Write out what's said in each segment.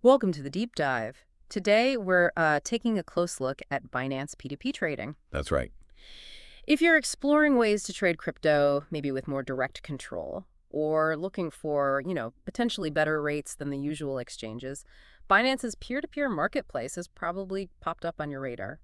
Welcome to the deep dive. Today, we're taking a close look at Binance P2P trading. That's right. If you're exploring ways to trade crypto, maybe with more direct control, or looking for, potentially better rates than the usual exchanges, Binance's peer-to-peer marketplace has probably popped up on your radar.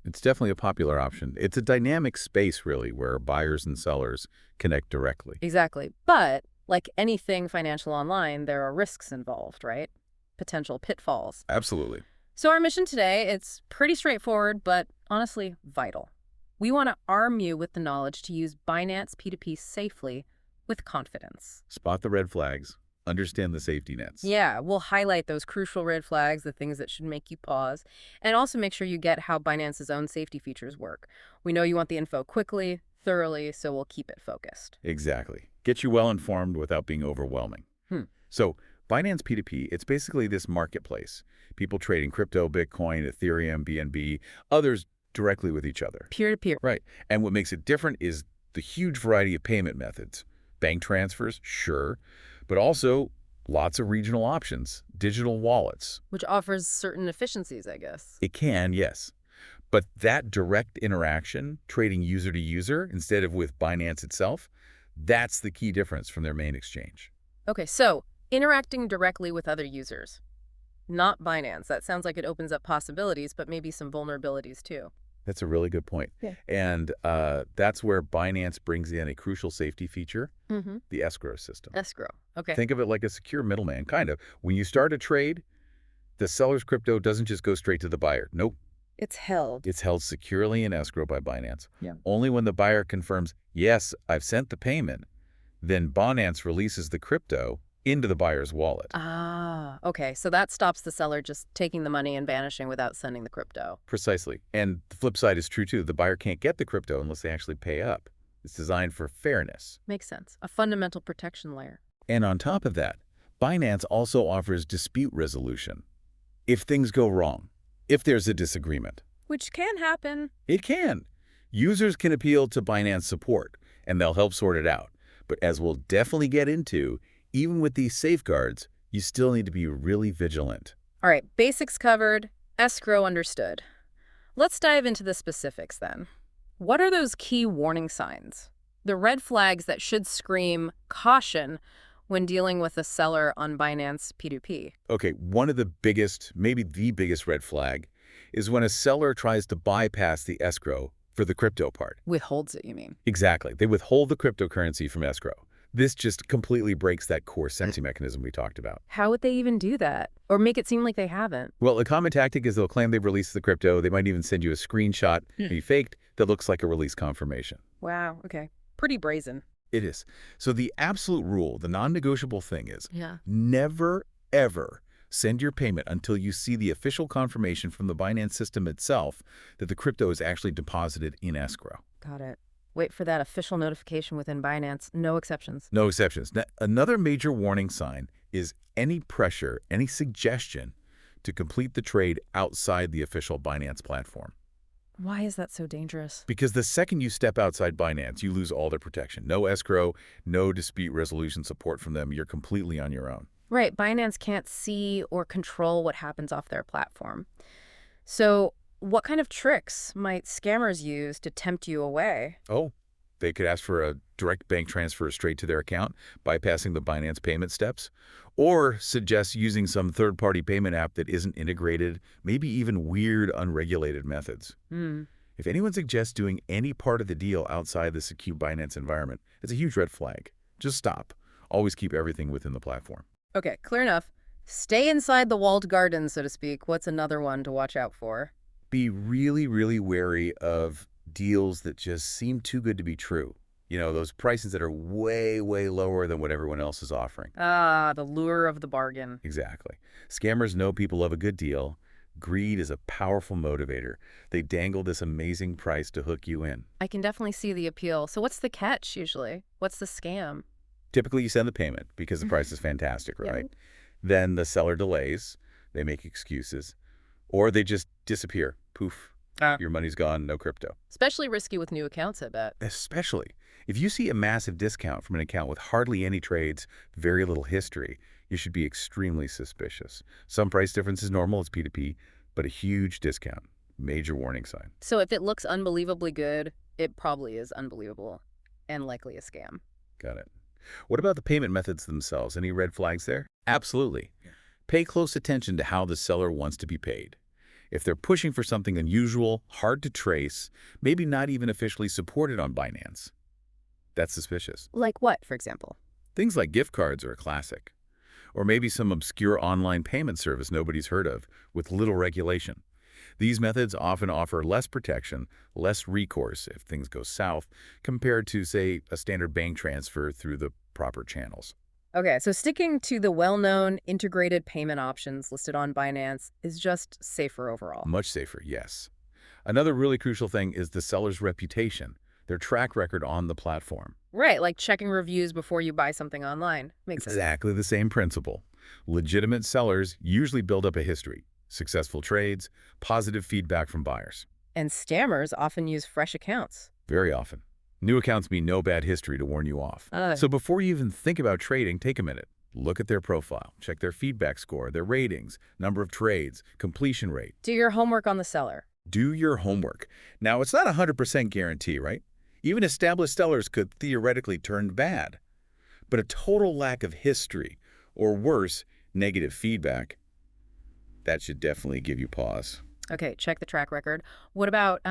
It's definitely a popular option. It's a dynamic space, really, where buyers and sellers connect directly. Exactly. But like anything financial online, there are risks involved, right? Potential pitfalls. Absolutely. So our mission today, it's pretty straightforward, but honestly vital. We want to arm you with the knowledge to use Binance P2P safely with confidence. Spot the red flags, understand the safety nets. Yeah, we'll highlight those crucial red flags, the things that should make you pause, and also make sure you get how Binance's own safety features work. We know you want the info quickly, thoroughly, so we'll keep it focused. Exactly. Get you well informed without being overwhelming. Hmm. So, Binance P2P, it's basically this marketplace. People trading crypto, Bitcoin, Ethereum, BNB, others directly with each other. Peer-to-peer. Right. And what makes it different is the huge variety of payment methods. Bank transfers, sure, but also lots of regional options, digital wallets. Which offers certain efficiencies, I guess. It can, yes. But that direct interaction, trading user to user instead of with Binance itself, that's the key difference from their main exchange. Okay, so interacting directly with other users. Not Binance. That sounds like it opens up possibilities, but maybe some vulnerabilities too. That's a really good point. Yeah. And that's where Binance brings in a crucial safety feature, Mm-hmm. the escrow system. Escrow. Okay. Think of it like a secure middleman, kind of. When you start a trade, the seller's crypto doesn't just go straight to the buyer. Nope. It's held. It's held securely in escrow by Binance. Yeah. Only when the buyer confirms, yes, I've sent the payment, then Binance releases the crypto into the buyer's wallet. Ah, okay. So that stops the seller just taking the money and vanishing without sending the crypto. Precisely. And the flip side is true, too. The buyer can't get the crypto unless they actually pay up. It's designed for fairness. Makes sense. A fundamental protection layer. And on top of that, Binance also offers dispute resolution. If things go wrong, if there's a disagreement, Which can happen. it can. Users can appeal to Binance support, and they'll help sort it out. But as we'll definitely get into, even with these safeguards, you still need to be really vigilant. All right, basics covered, escrow understood. Let's dive into the specifics then. What are those key warning signs? The red flags that should scream caution when dealing with a seller on Binance P2P. Okay, one of the biggest, maybe the biggest red flag is when a seller tries to bypass the escrow for the crypto part. Withholds it, you mean? Exactly. They withhold the cryptocurrency from escrow. This just completely breaks that core safety mechanism we talked about. How would they even do that? Or make it seem like they haven't? Well, a common tactic is they'll claim they've released the crypto. They might even send you a screenshot, maybe faked, that looks like a release confirmation. Wow, okay. Pretty brazen. It is. So the absolute rule, the non-negotiable thing is Yeah. never, ever send your payment until you see the official confirmation from the Binance system itself that the crypto is actually deposited in escrow. Got it. Wait for that official notification within Binance. No exceptions. No exceptions. Now, another major warning sign is any pressure, any suggestion to complete the trade outside the official Binance platform. Why is that so dangerous? Because the second you step outside Binance, you lose all their protection. No escrow, no dispute resolution support from them. You're completely on your own. Right, Binance can't see or control what happens off their platform. So what kind of tricks might scammers use to tempt you away? Oh, they could ask for a direct bank transfer straight to their account, bypassing the Binance payment steps, or suggest using some third-party payment app that isn't integrated, maybe even weird, unregulated methods. Hmm. If anyone suggests doing any part of the deal outside the secure Binance environment, it's a huge red flag. Just stop. Always keep everything within the platform. Okay, clear enough. Stay inside the walled garden, so to speak. What's another one to watch out for? Be really, really wary of deals that just seem too good to be true. You know, those prices that are way, way lower than what everyone else is offering. Ah, the lure of the bargain. Exactly. Scammers know people love a good deal. Greed is a powerful motivator. They dangle this amazing price to hook you in. I can definitely see the appeal. So what's the catch usually? What's the scam? Typically, you send the payment because the price is fantastic, Yeah. right? Then the seller delays, they make excuses, or they just disappear. Poof, your money's gone, no crypto. Especially risky with new accounts, I bet. Especially if you see a massive discount from an account with hardly any trades, very little history, You should be extremely suspicious. Some price difference is normal, it's P2P, but a huge discount. Major warning sign. So if it looks unbelievably good, it probably is unbelievable and likely a scam. Got it. What about the payment methods themselves? Any red flags there? Absolutely. Pay close attention to how the seller wants to be paid. If they're pushing for something unusual, hard to trace, maybe not even officially supported on Binance, that's suspicious. Like what, for example? Things like gift cards are a classic. Or maybe some obscure online payment service nobody's heard of, with little regulation. These methods often offer less protection, less recourse if things go south, compared to, say, a standard bank transfer through the proper channels. Okay, so sticking to the well-known integrated payment options listed on Binance is just safer overall. Much safer, yes. Another really crucial thing is the seller's reputation, their track record on the platform. Right, like checking reviews before you buy something online. Makes sense. Exactly the same principle. Legitimate sellers usually build up a history, successful trades, positive feedback from buyers. And scammers often use fresh accounts. Very often. New accounts mean no bad history to warn you off. So before you even think about trading, take a minute. Look at their profile. Check their feedback score, their ratings, number of trades, completion rate. Do your homework on the seller. Do your homework. Now, it's not a 100% guarantee, right? Even established sellers could theoretically turn bad. But a total lack of history, or worse, negative feedback, that should definitely give you pause. Okay, check the track record. What about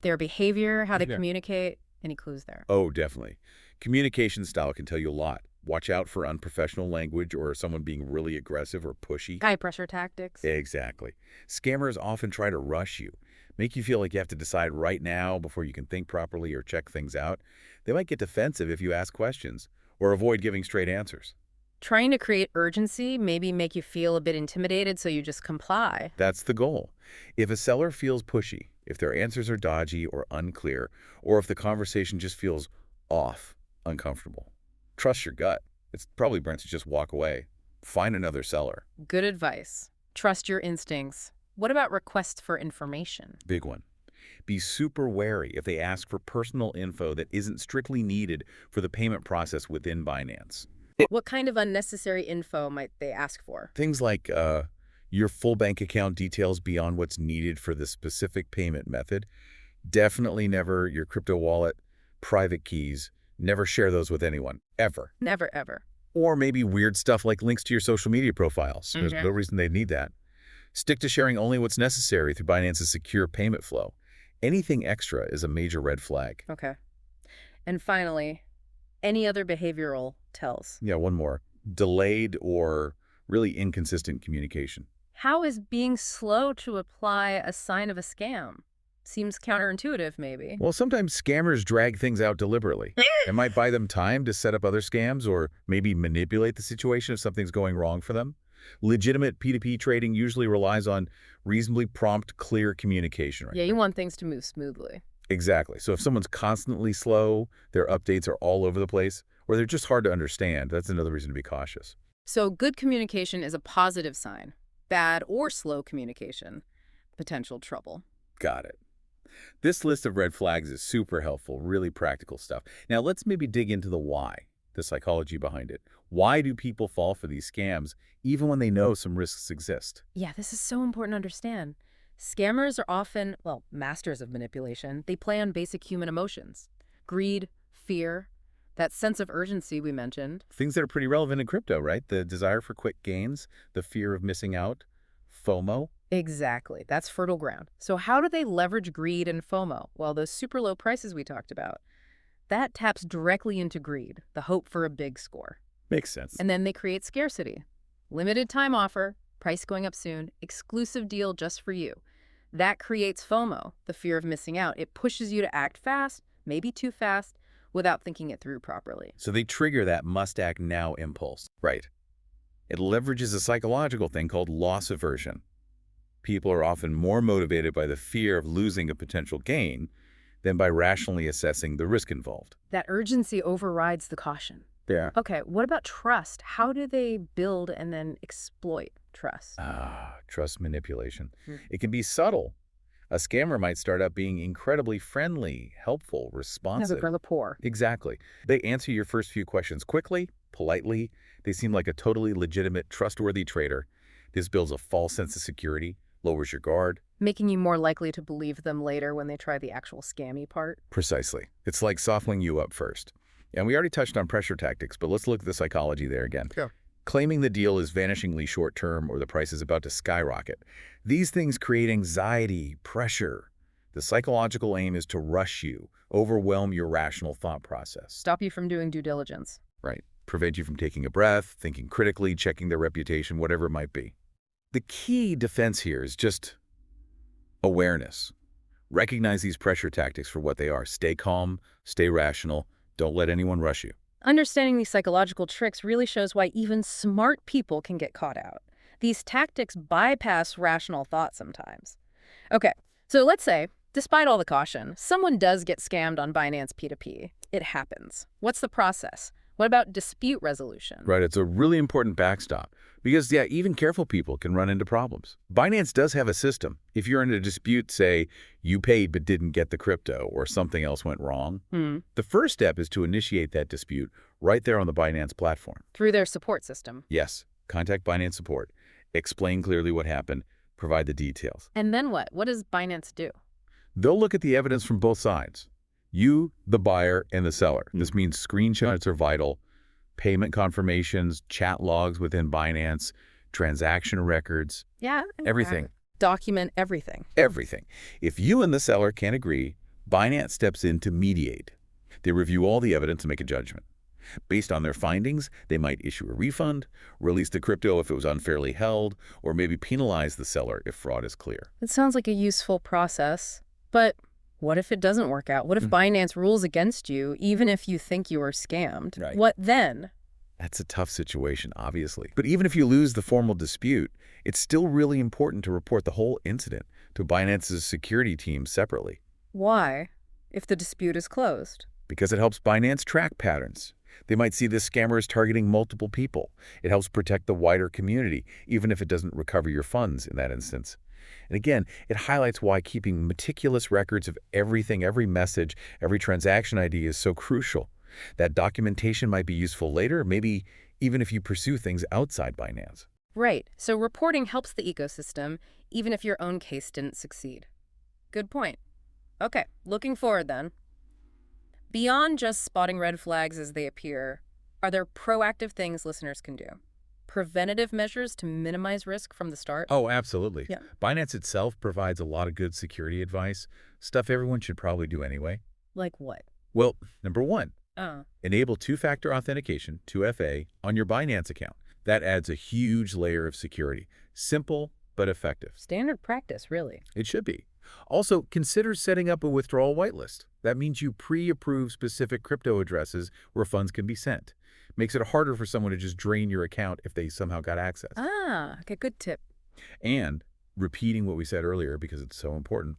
their behavior, how they Yeah. communicate? Any clues there? Oh, definitely. Communication style can tell you a lot. Watch out for unprofessional language or someone being really aggressive or pushy. High pressure tactics. Exactly. Scammers often try to rush you, make you feel like you have to decide right now before you can think properly or check things out. They might get defensive if you ask questions or avoid giving straight answers. Trying to create urgency, maybe make you feel a bit intimidated, so you just comply. That's the goal. If a seller feels pushy, if their answers are dodgy or unclear, or if the conversation just feels off, uncomfortable, trust your gut. It's probably best to just walk away. Find another seller. Good advice. Trust your instincts. What about requests for information? Big one. Be super wary if they ask for personal info that isn't strictly needed for the payment process within Binance. What kind of unnecessary info might they ask for? Things like your full bank account details beyond what's needed for the specific payment method. Definitely never your crypto wallet, private keys. Never share those with anyone, ever. Never, ever. Or maybe weird stuff like links to your social media profiles. There's no reason they'd need that. Stick to sharing only what's necessary through Binance's secure payment flow. Anything extra is a major red flag. Okay. And finally, any other behavioral tells? Yeah, one more. Delayed or really inconsistent communication. How is being slow to apply a sign of a scam? Seems counterintuitive, maybe. Well, sometimes scammers drag things out deliberately. It might buy them time to set up other scams or maybe manipulate the situation if something's going wrong for them. Legitimate P2P trading usually relies on reasonably prompt, clear communication. Right? Yeah, you want things to move smoothly. Exactly. So if someone's constantly slow, their updates are all over the place, or they're just hard to understand, that's another reason to be cautious. So good communication is a positive sign. Bad or slow communication, potential trouble. Got it. This list of red flags is super helpful, really practical stuff. Now let's maybe dig into the why, the psychology behind it. Why do people fall for these scams even when they know some risks exist? Yeah, this is so important to understand. Scammers are often, well, masters of manipulation. They play on basic human emotions. Greed, fear, that sense of urgency we mentioned. Things that are pretty relevant in crypto, right? The desire for quick gains, the fear of missing out, FOMO. Exactly. That's fertile ground. So how do they leverage greed and FOMO? Well, those super low prices we talked about, that taps directly into greed, the hope for a big score. Makes sense. And then they create scarcity. Limited time offer, price going up soon, exclusive deal just for you. That creates FOMO, the fear of missing out. It pushes you to act fast, maybe too fast, without thinking it through properly. So they trigger that must-act now impulse. Right. It leverages a psychological thing called loss aversion. People are often more motivated by the fear of losing a potential gain than by rationally assessing the risk involved. That urgency overrides the caution. Yeah. Okay, what about trust? How do they build and then exploit trust? Trust manipulation. It can be subtle. A scammer might start out being incredibly friendly, helpful, responsive. Rapport. Exactly. They answer your first few questions quickly, politely. They seem like a totally legitimate, trustworthy trader. This builds a false sense of security, lowers your guard. Making you more likely to believe them later when they try the actual scammy part. Precisely. It's like softening you up first. And we already touched on pressure tactics, but let's look at the psychology there again. Yeah. Claiming the deal is vanishingly short-term or the price is about to skyrocket. These things create anxiety, pressure. The psychological aim is to rush you, overwhelm your rational thought process. Stop you from doing due diligence. Right. Prevent you from taking a breath, thinking critically, checking their reputation, whatever it might be. The key defense here is just awareness. Recognize these pressure tactics for what they are. Stay calm, stay rational, don't let anyone rush you. Understanding these psychological tricks really shows why even smart people can get caught out. These tactics bypass rational thought sometimes. Okay, so let's say, despite all the caution, someone does get scammed on Binance P2P. It happens. What's the process? What about dispute resolution? Right, it's a really important backstop because, yeah, even careful people can run into problems. Binance does have a system. If you're in a dispute, say, you paid but didn't get the crypto or something else went wrong, the first step is to initiate that dispute right there on the Binance platform. Through their support system. Yes, contact Binance support, explain clearly what happened, provide the details. And then what? What does Binance do? They'll look at the evidence from both sides. You, the buyer, and the seller. This means screenshots are vital, payment confirmations, chat logs within Binance, transaction records, Yeah. everything. Document everything. Everything. If you and the seller can't agree, Binance steps in to mediate. They review all the evidence and make a judgment. Based on their findings, they might issue a refund, release the crypto if it was unfairly held, or maybe penalize the seller if fraud is clear. It sounds like a useful process, but what if it doesn't work out? What if Binance rules against you, even if you think you were scammed? Right. What then? That's a tough situation, obviously. But even if you lose the formal dispute, it's still really important to report the whole incident to Binance's security team separately. Why? If the dispute is closed. Because it helps Binance track patterns. They might see this scammer is targeting multiple people. It helps protect the wider community, even if it doesn't recover your funds in that instance. And again, it highlights why keeping meticulous records of everything, every message, every transaction ID is so crucial. That documentation might be useful later, maybe even if you pursue things outside Binance. Right. So reporting helps the ecosystem, even if your own case didn't succeed. Good point. Okay, looking forward then. Beyond just spotting red flags as they appear, are there proactive things listeners can do? Preventative measures to minimize risk from the start? Oh, absolutely. Yeah. Binance itself provides a lot of good security advice, stuff everyone should probably do anyway. Like what? Well, number one, Uh, enable two-factor authentication, 2FA, on your Binance account. That adds a huge layer of security. Simple, but effective. Standard practice, really. It should be. Also, consider setting up a withdrawal whitelist. That means you pre-approve specific crypto addresses where funds can be sent. Makes it harder for someone to just drain your account if they somehow got access. Okay, good tip. And repeating what we said earlier because it's so important,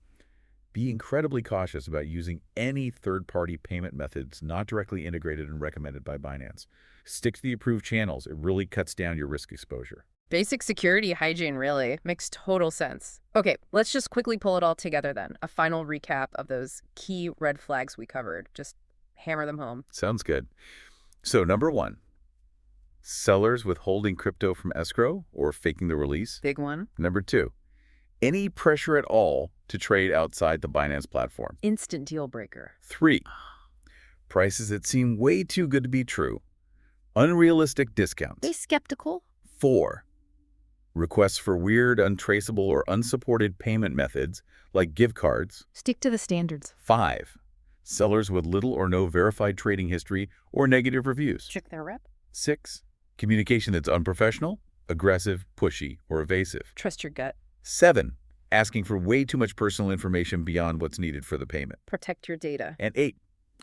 be incredibly cautious about using any third-party payment methods not directly integrated and recommended by Binance. Stick to the approved channels. It really cuts down your risk exposure. Basic security hygiene, really. Makes total sense. Okay, let's just quickly pull it all together then. A final recap of those key red flags we covered. Just hammer them home. Sounds good. So number one, sellers withholding crypto from escrow or faking the release. Big one. Number two, any pressure at all to trade outside the Binance platform. Instant deal breaker. Three, prices that seem way too good to be true. Unrealistic discounts. They skeptical? Four, requests for weird, untraceable, or unsupported payment methods like gift cards. Stick to the standards. Five, sellers with little or no verified trading history or negative reviews. Check their rep. Six, communication that's unprofessional, aggressive, pushy, or evasive. Trust your gut. Seven, asking for way too much personal information beyond what's needed for the payment. Protect your data. And eight,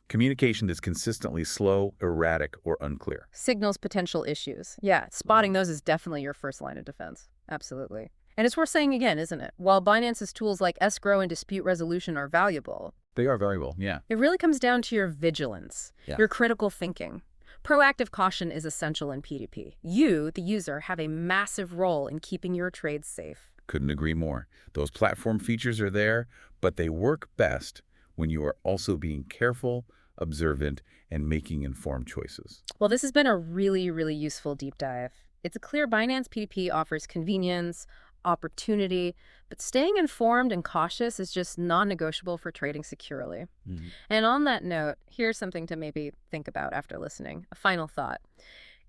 communication that's consistently slow, erratic, or unclear. Signals potential issues. Yeah, spotting those is definitely your first line of defense. Absolutely. And it's worth saying again, isn't it? While Binance's tools like escrow and dispute resolution are valuable, They are valuable, yeah. it really comes down to your vigilance, your critical thinking. Proactive caution is essential in P2P. You, the user, have a massive role in keeping your trades safe. Couldn't agree more. Those platform features are there, but they work best when you are also being careful, observant, and making informed choices. Well, this has been a really, really useful deep dive. It's clear Binance P2P offers convenience, opportunity, but staying informed and cautious is just non-negotiable for trading securely. Mhm. And on that note, here's something to maybe think about after listening. A final thought.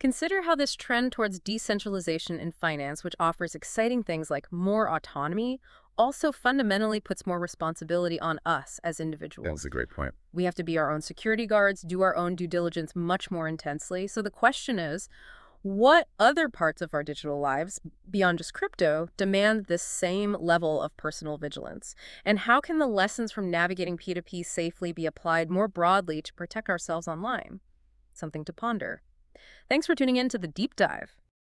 Consider how this trend towards decentralization in finance, which offers exciting things like more autonomy, also fundamentally puts more responsibility on us as That's individuals. a great point. We have to be our own security guards, do our own due diligence much more intensely. So the question is, what other parts of our digital lives, beyond just crypto, demand this same level of personal vigilance? And how can the lessons from navigating P2P safely be applied more broadly to protect ourselves online? Something to ponder. Thanks for tuning in to the deep dive.